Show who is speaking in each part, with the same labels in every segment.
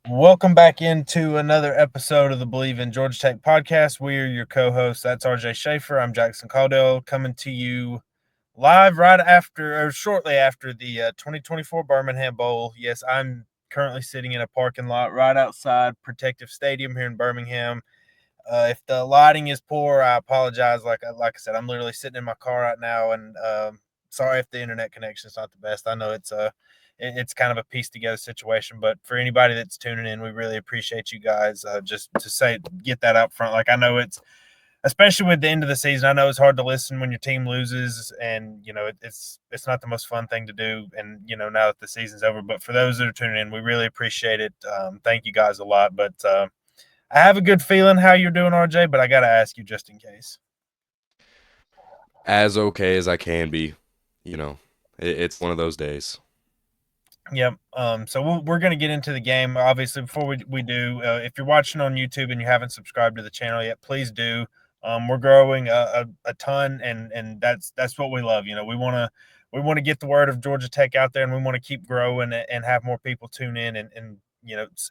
Speaker 1: Welcome back into another episode of the Believe in Georgia Tech podcast. We are your co-hosts. That's RJ Schafer. I'm Jackson Caudell, coming to you live right after or shortly after the 2024 Birmingham Bowl. Yes, I'm currently sitting in a parking lot right outside Protective Stadium here in Birmingham. If the lighting is poor, I apologize. Like I said, I'm literally sitting in my car right now, and sorry if the internet connection is not the best. I know it's kind of a piece together situation, but for anybody that's tuning in, we really appreciate you guys. Just to say, get that out front. Like I know it's especially with the end of the season. I know it's hard to listen when your team loses, and it's not the most fun thing to do. And now that the season's over, but for those that are tuning in, we really appreciate it. Thank you guys a lot, but. I have a good feeling how you're doing, RJ, but I got to ask you just in case.
Speaker 2: As okay as I can be. You know, it's one of those days.
Speaker 1: Yep. So we're going to get into the game. Obviously, before we do, if you're watching on YouTube and you haven't subscribed to the channel yet, please do. We're growing a ton, and that's what we love. We want to get the word of Georgia Tech out there, and we want to keep growing and have more people tune in and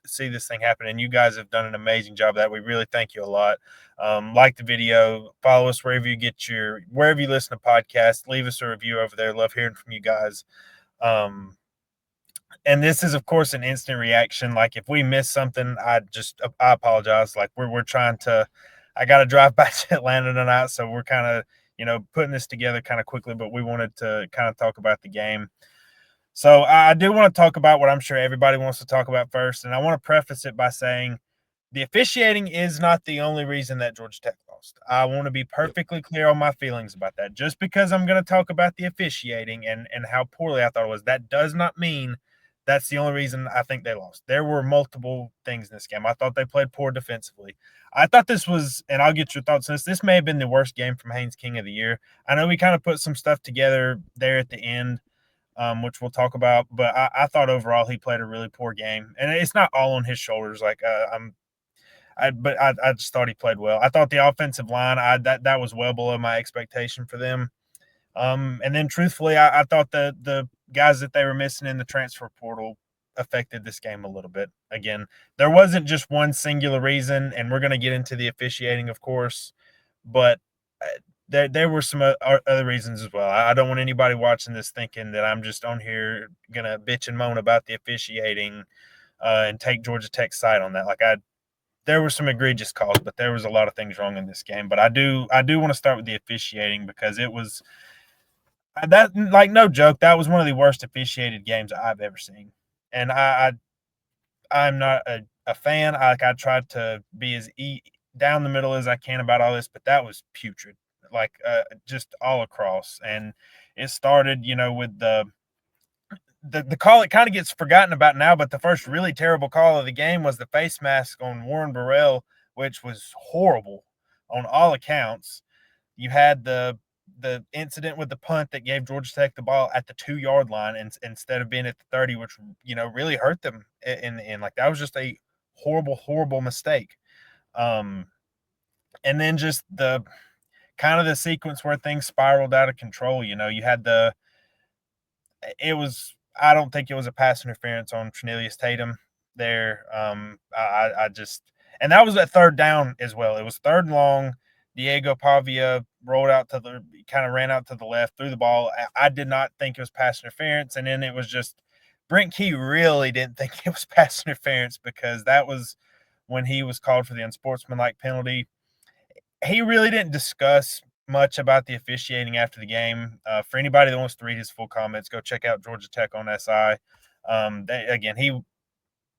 Speaker 1: see this thing happen. And you guys have done an amazing job of that. We really thank you a lot. Like the video, follow us wherever you listen to podcasts. Leave us a review over there. Love hearing from you guys. Um, and this is of course an instant reaction. Like if we miss something, I apologize. Like we're trying to, I got to drive back to Atlanta tonight, so we're kind of putting this together kind of quickly, but we wanted to kind of talk about the game. So I do want to talk about what I'm sure everybody wants to talk about first, and I want to preface it by saying the officiating is not the only reason that Georgia Tech lost. I want to be
Speaker 2: Yep.
Speaker 1: perfectly clear on my feelings about that. Just because I'm going to talk about the officiating and how poorly I thought it was, that does not mean that's the only reason I think they lost. There were multiple things in this game. I thought they played poor defensively. I thought this was, and I'll get your thoughts on this. This may have been the worst game from Haynes King of the year. I know we kind of put some stuff together there at the end, which we'll talk about. But I thought overall he played a really poor game, and it's not all on his shoulders. I just thought he played well. I thought the offensive line, that was well below my expectation for them. And then truthfully, I thought the guys that they were missing in the transfer portal affected this game a little bit. Again, there wasn't just one singular reason, and we're going to get into the officiating, of course, but there were some other reasons as well. I don't want anybody watching this thinking that I'm just on here gonna bitch and moan about the officiating and take Georgia Tech's side on that. There were some egregious calls, but there was a lot of things wrong in this game. But I do want to start with the officiating because it was that, like, no joke, that was one of the worst officiated games I've ever seen. And I'm not a fan. I tried to be as down the middle as I can about all this, but that was putrid, like just all across. And it started, with the call. It kind of gets forgotten about now, but the first really terrible call of the game was the face mask on Warren Burrell, which was horrible on all accounts. You had the incident with the punt that gave Georgia Tech the ball at the 2 yard line instead of being at the 30, which really hurt them in the end. Like that was just a horrible, horrible mistake. Um, and then just the kind of the sequence where things spiraled out of control. You had it was, I don't think it was a pass interference on Trinelius Tatum there. I just, and that was at third down as well. It was third and long. Diego Pavia rolled out to the, kind of ran out to the left, threw the ball. I did not think it was pass interference. And then it was just, Brent Key really didn't think it was pass interference because that was when he was called for the unsportsmanlike penalty. He really didn't discuss much about the officiating after the game. For anybody that wants to read his full comments, go check out Georgia Tech on SI. Again, he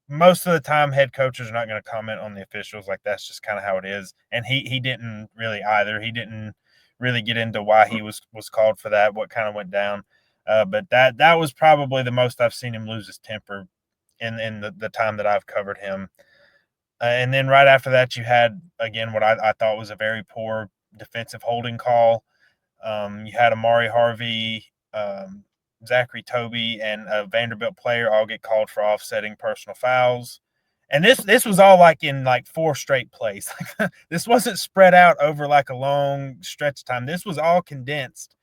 Speaker 1: most of the time head coaches are not going to comment on the officials. Like that's just kind of how it is. And he didn't really either. He didn't really get into why he was called for that, what kind of went down. But that was probably the most I've seen him lose his temper in the time that I've covered him. And then right after that, you had again what I thought was a very poor defensive holding call. You had Amari Harvey, Zachary Toby, and a Vanderbilt player all get called for offsetting personal fouls. And this was all like in like 4 straight plays. This wasn't spread out over like a long stretch of time. This was all condensed,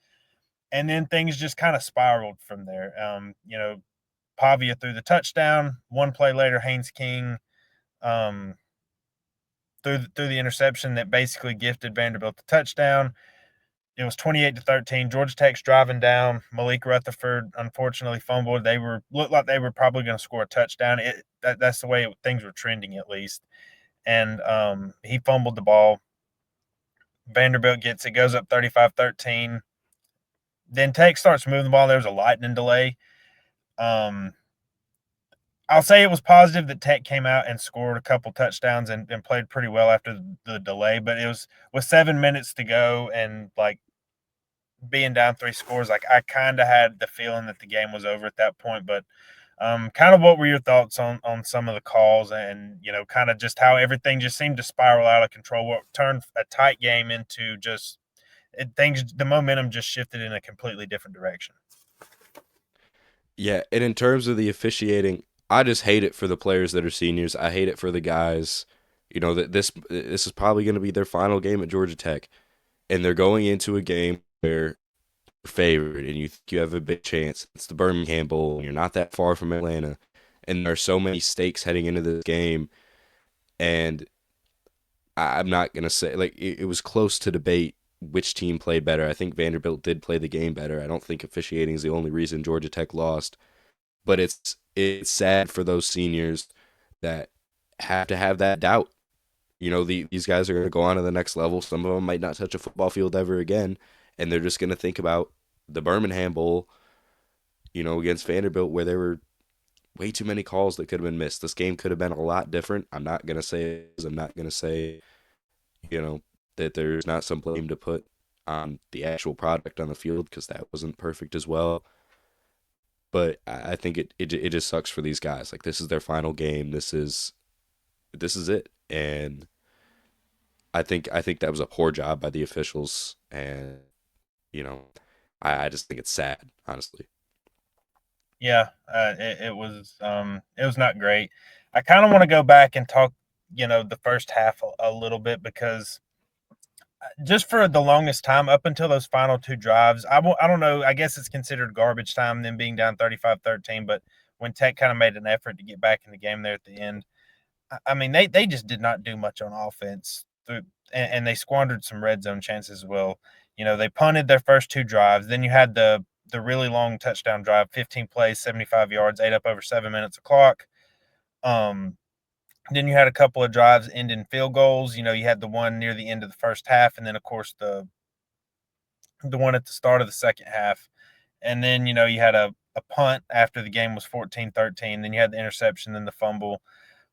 Speaker 1: and then things just kind of spiraled from there. Pavia threw the touchdown. One play later, Haynes King threw the interception that basically gifted Vanderbilt the touchdown. It was 28-13. Georgia Tech's driving down. Malik Rutherford unfortunately fumbled. They looked like they were probably going to score a touchdown. That's the way things were trending, at least. And he fumbled the ball. Vanderbilt gets it, goes up 35-13. Then Tech starts moving the ball. There was a lightning delay. I'll say it was positive that Tech came out and scored a couple touchdowns and played pretty well after the delay. But it was with 7 minutes to go and like being down 3 scores, like I kind of had the feeling that the game was over at that point. But kind of what were your thoughts on some of the calls and, kind of just how everything just seemed to spiral out of control, what turned a tight game into just the momentum just shifted in a completely different direction.
Speaker 2: Yeah, and in terms of the officiating, I just hate it for the players that are seniors. I hate it for the guys. That this is probably going to be their final game at Georgia Tech, and they're going into a game where you're favored and you think you have a big chance. It's the Birmingham Bowl, and you're not that far from Atlanta, and there are so many stakes heading into this game. And I'm not gonna say like it was close to debate which team played better. I think Vanderbilt did play the game better. I don't think officiating is the only reason Georgia Tech lost, but it's sad for those seniors that have to have that doubt. These guys are going to go on to the next level. Some of them might not touch a football field ever again, and they're just going to think about the Birmingham Bowl, against Vanderbilt, where there were way too many calls that could have been missed. This game could have been a lot different. I'm not going to say I'm not going to say, you know, that there's not some blame to put on the actual product on the field because that wasn't perfect as well. But I think it just sucks for these guys. Like this is their final game. This is it. And I think that was a poor job by the officials. And you know, I just think it's sad, honestly.
Speaker 1: Yeah, it was not great. I kind of want to go back and talk, the first half a little bit because just for the longest time up until those final 2 drives, I don't know, I guess it's considered garbage time, them being down 35-13, but when Tech kind of made an effort to get back in the game there at the end, I mean, they just did not do much on offense and they squandered some red zone chances as well. They punted their first 2 drives. Then you had the really long touchdown drive, 15 plays, 75 yards, ate up over 7 minutes of clock. Then you had a couple of drives end in field goals. You had the one near the end of the first half, and then of course the one at the start of the second half. And then, you had a punt after the game was 14-13. Then you had the interception, then the fumble.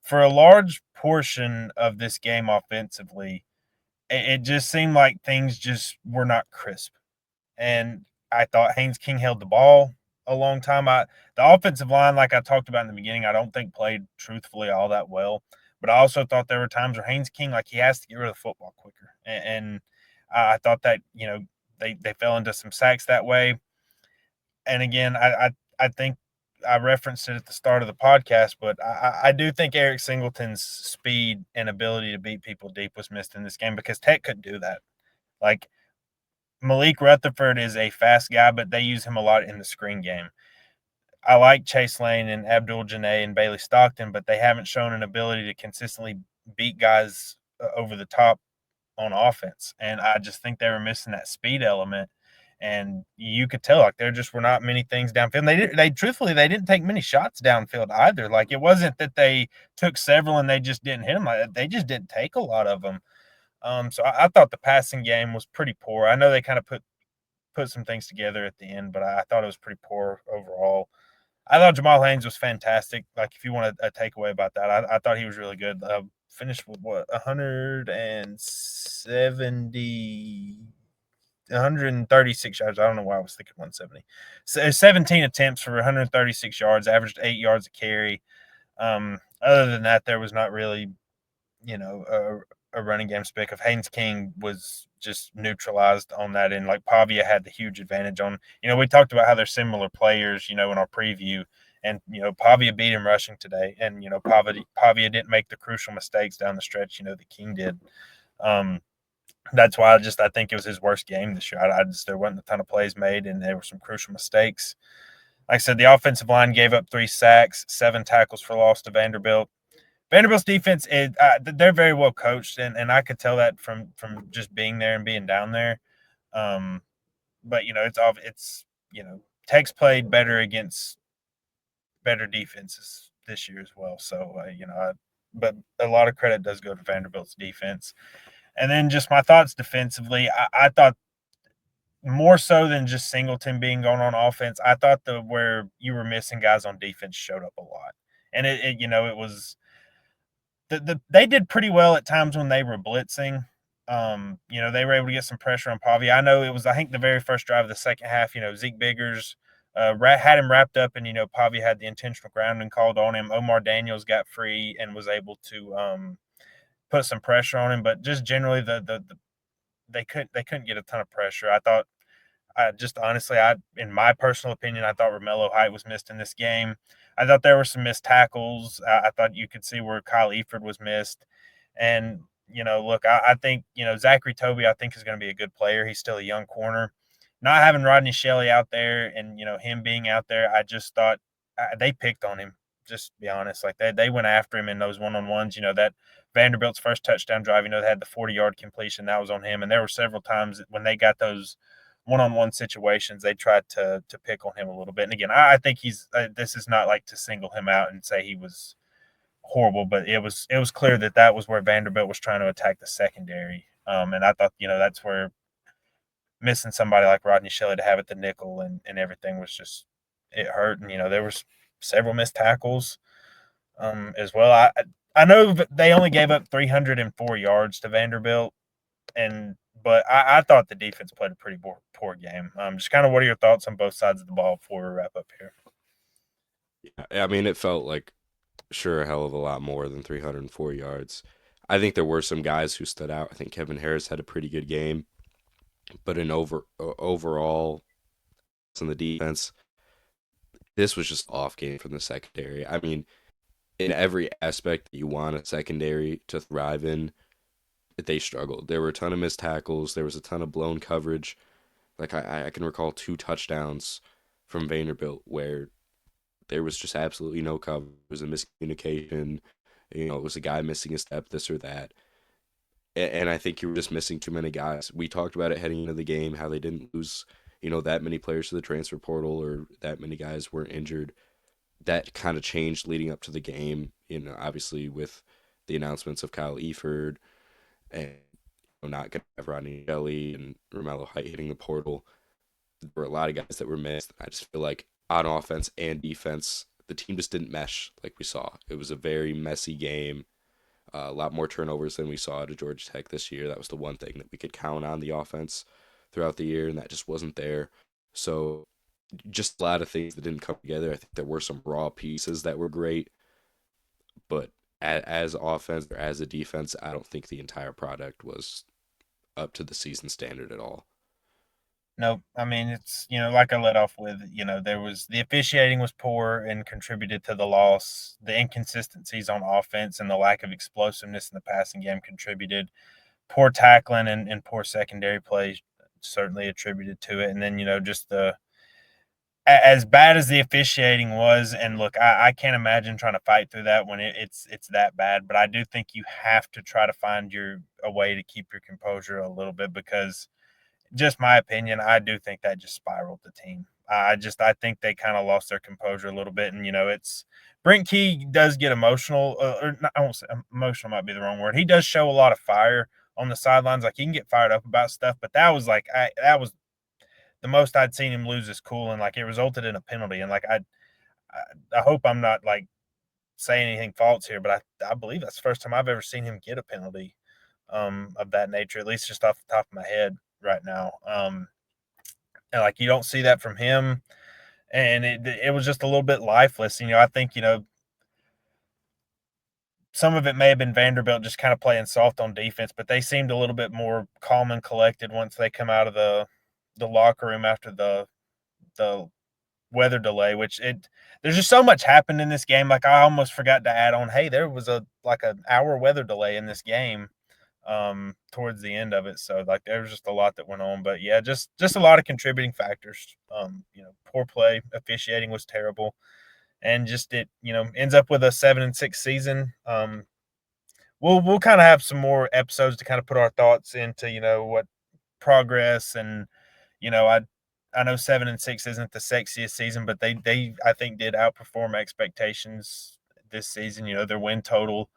Speaker 1: For a large portion of this game offensively, it just seemed like things just were not crisp. And I thought Haynes King held the ball a long time. The offensive line, like I talked about in the beginning, I don't think played truthfully all that well. But I also thought there were times where Haynes King, like he has to get rid of the football quicker. And I thought that, they fell into some sacks that way. And again, I think I referenced it at the start of the podcast, but I do think Eric Singleton's speed and ability to beat people deep was missed in this game because Tech couldn't do that. Like Malik Rutherford is a fast guy, but they use him a lot in the screen game. I like Chase Lane and Abdul Janae and Bailey Stockton, but they haven't shown an ability to consistently beat guys over the top on offense. And I just think they were missing that speed element. And you could tell, like, there just were not many things downfield. They didn't take many shots downfield either. Like, it wasn't that they took several and they just didn't hit them. Like, they just didn't take a lot of them. So I thought the passing game was pretty poor. I know they kind of put some things together at the end, but I thought it was pretty poor overall. I thought Jamal Haynes was fantastic. Like, if you want a takeaway about that, I thought he was really good. Finished with what 136 yards. I don't know why I was thinking 170. So 17 attempts for 136 yards, averaged 8 yards a carry. Other than that, there was not really, a running game spec of Haynes King was just neutralized on that end. Like Pavia had the huge advantage on, we talked about how they're similar players, in our preview. And, Pavia beat him rushing today. And, Pavia didn't make the crucial mistakes down the stretch, that King did. That's why I think it was his worst game this year. There wasn't a ton of plays made and there were some crucial mistakes. Like I said, the offensive line gave up 3 sacks, 7 tackles for loss to Vanderbilt. Vanderbilt's defense is they're very well coached, and I could tell that from just being there and being down there. Um, but it's Tech's played better against better defenses this year as well. So but a lot of credit does go to Vanderbilt's defense. And then just my thoughts defensively, I thought more so than just Singleton being going on offense, I thought where you were missing guys on defense showed up a lot, and it was they did pretty well at times when they were blitzing. They were able to get some pressure on Pavia. I know it was, I think, the very first drive of the second half. Zeke Biggers had him wrapped up, and Pavia had the intentional grounding called on him. Omar Daniels got free and was able to put some pressure on him, but just generally they couldn't get a ton of pressure. I thought just honestly, in my personal opinion, I thought Romello Height was missed in this game. I thought there were some missed tackles. I thought you could see where Kyle Eford was missed. And, look, I think, Zachary Toby, I think, is going to be a good player. He's still a young corner. Not having Rodney Shelley out there and, him being out there, I just thought they picked on him, just to be honest. Like, they went after him in those one-on-ones. That Vanderbilt's first touchdown drive, they had the 40-yard completion. That was on him. And there were several times when they got those one-on-one situations, they tried to pick on him a little bit. And again, I think this is not like to single him out and say he was horrible, but it was clear that was where Vanderbilt was trying to attack the secondary. And I thought, that's where missing somebody like Rodney Shelley to have at the nickel and everything was just, it hurt. And, there was several missed tackles as well. I know they only gave up 304 yards to Vanderbilt, but I thought the defense played a pretty poor game. Just kind of, what are your thoughts on both sides of the ball before we wrap up here?
Speaker 2: Yeah, I mean, it felt like sure a hell of a lot more than 304 yards. I think there were some guys who stood out. I think Kevin Harris had a pretty good game, but overall, in the defense, this was just off game from the secondary. I mean, in every aspect that you want a secondary to thrive in, they struggled. There were a ton of missed tackles. There was a ton of blown coverage. Like I can recall 2 touchdowns from Vanderbilt where there was just absolutely no cover. It was a miscommunication. It was a guy missing a step, this or that. And I think you were just missing too many guys. We talked about it heading into the game, how they didn't lose, that many players to the transfer portal or that many guys weren't injured. That kind of changed leading up to the game, obviously with the announcements of Kyle Eford and not going to have Rodney Shelley and Romello Height hitting the portal. There were a lot of guys that were missed. I just feel like on offense and defense, the team just didn't mesh like we saw. It was a very messy game. A lot more turnovers than we saw at Georgia Tech this year. That was the one thing that we could count on the offense throughout the year, and that just wasn't there. So just a lot of things that didn't come together. I think there were some raw pieces that were great, but as offense or as a defense, I don't think the entire product was up to the season standard at all.
Speaker 1: Nope. I mean, it's, like I let off with, there was the officiating was poor and contributed to the loss. The inconsistencies on offense and the lack of explosiveness in the passing game contributed. Poor tackling and poor secondary play certainly attributed to it. And then, just as bad as the officiating was, and look, I can't imagine trying to fight through that when it's that bad. But I do think you have to try to find a way to keep your composure a little bit, because just my opinion, I do think that just spiraled the team. I think they kind of lost their composure a little bit, and it's Brent Key does get emotional, or not, I won't say emotional might be the wrong word. He does show a lot of fire on the sidelines, like he can get fired up about stuff. But that was that was the most I'd seen him lose his cool, and like it resulted in a penalty. And like I hope I'm not like saying anything false here, but I believe that's the first time I've ever seen him get a penalty of that nature, at least just off the top of my head right now. And like you don't see that from him, and it was just a little bit lifeless. I think some of it may have been Vanderbilt just kind of playing soft on defense, but they seemed a little bit more calm and collected once they come out of the locker room after the weather delay. There's just so much happened in this game. Like I almost forgot to add on, hey, there was an hour weather delay in this game. towards the end of it. So like there was just a lot that went on, but yeah, just a lot of contributing factors. Poor play, officiating was terrible, and just it ends up with a 7-6 season. We'll kind of have some more episodes to kind of put our thoughts into what progress and I know 7-6 isn't the sexiest season, but they I think did outperform expectations this season. Their win total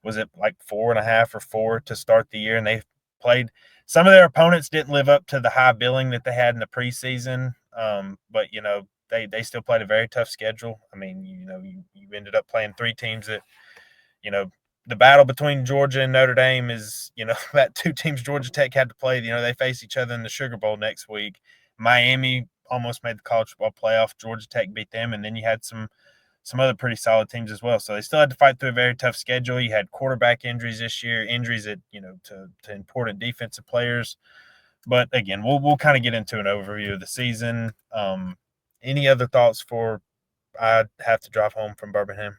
Speaker 1: was it like 4.5 or 4 to start the year, and they played some of their opponents didn't live up to the high billing that they had in the preseason. But they still played a very tough schedule. I mean, you ended up playing three teams that you know the battle between Georgia and Notre Dame is, that two teams Georgia Tech had to play. They face each other in the Sugar Bowl next week. Miami almost made the college football playoff. Georgia Tech beat them, and then you had some other pretty solid teams as well. So they still had to fight through a very tough schedule. You had quarterback injuries this year, injuries that to important defensive players. But again, we'll kind of get into an overview of the season. Any other thoughts for I have to drive home from Birmingham?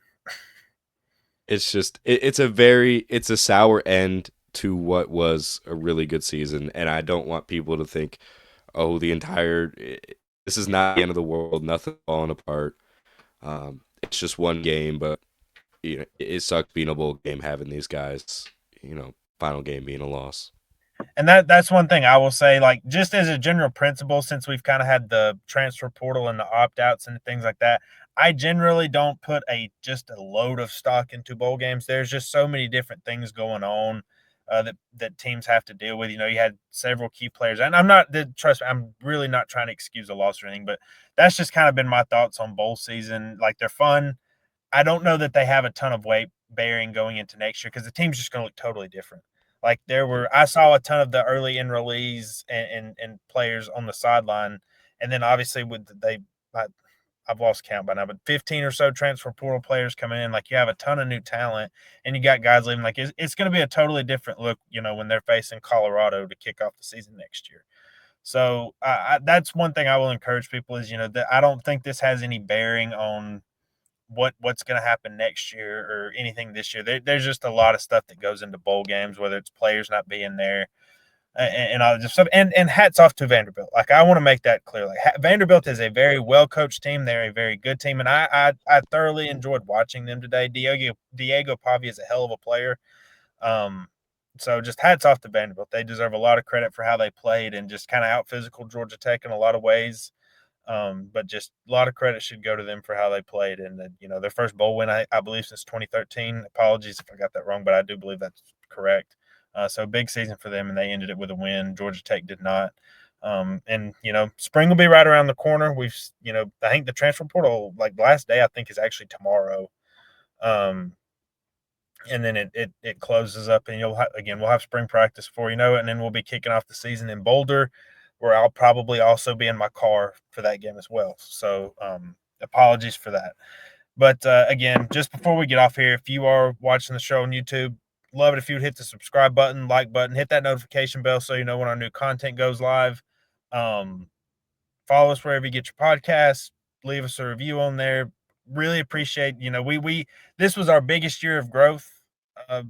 Speaker 2: It's just it's a sour end to what was a really good season, and I don't want people to think, oh, this is not the end of the world, nothing falling apart. It's just one game, but it sucks being a bowl game having these guys, final game being a loss.
Speaker 1: And that's one thing I will say, like just as a general principle, since we've kind of had the transfer portal and the opt outs and things like that, I generally don't put just a load of stock into bowl games. There's just so many different things going on that teams have to deal with. You had several key players, and trust me, I'm really not trying to excuse a loss or anything, but that's just kind of been my thoughts on bowl season. Like they're fun. I don't know that they have a ton of weight bearing going into next year because the team's just going to look totally different. Like I saw a ton of the early enrollees and players on the sideline, and then obviously I, I've lost count by now, but 15 or so transfer portal players coming in. Like you have a ton of new talent, and you got guys leaving. Like it's going to be a totally different look, when they're facing Colorado to kick off the season next year. So that's one thing I will encourage people is that I don't think this has any bearing on what's going to happen next year or anything this year. There's just a lot of stuff that goes into bowl games, whether it's players not being there and all this stuff. And hats off to Vanderbilt. Like I want to make that clear. Like Vanderbilt is a very well coached team. They're a very good team, and I thoroughly enjoyed watching them today. Diego Pavi is a hell of a player. So just hats off to Vanderbilt. They deserve a lot of credit for how they played and just kind of out physical Georgia Tech in a lot of ways. But just a lot of credit should go to them for how they played. And their first bowl win, I believe, since 2013. Apologies if I got that wrong, but I do believe that's correct. So big season for them, and they ended it with a win. Georgia Tech did not. And spring will be right around the corner. I think the transfer portal, like last day, I think is actually tomorrow. And then it closes up, and we'll have spring practice before you know it, and then we'll be kicking off the season in Boulder, where I'll probably also be in my car for that game as well. So apologies for that. But again, just before we get off here, if you are watching the show on YouTube, love it if you would hit the subscribe button, like button, hit that notification bell so you know when our new content goes live. Follow us wherever you get your podcasts. Leave us a review on there. Really appreciate, we this was our biggest year of growth uh,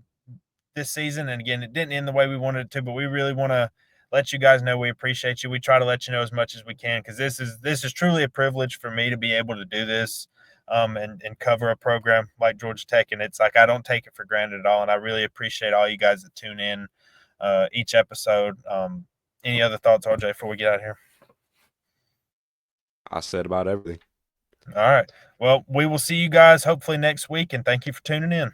Speaker 1: this season, and again, it didn't end the way we wanted it to, but we really want to let you guys know we appreciate you. We try to let you know as much as we can because this is truly a privilege for me to be able to do this and cover a program like Georgia Tech, and it's like I don't take it for granted at all, and I really appreciate all you guys that tune in each episode. Any other thoughts, RJ, before we get out of here?
Speaker 2: I said about everything.
Speaker 1: All right. Well, we will see you guys hopefully next week, and thank you for tuning in.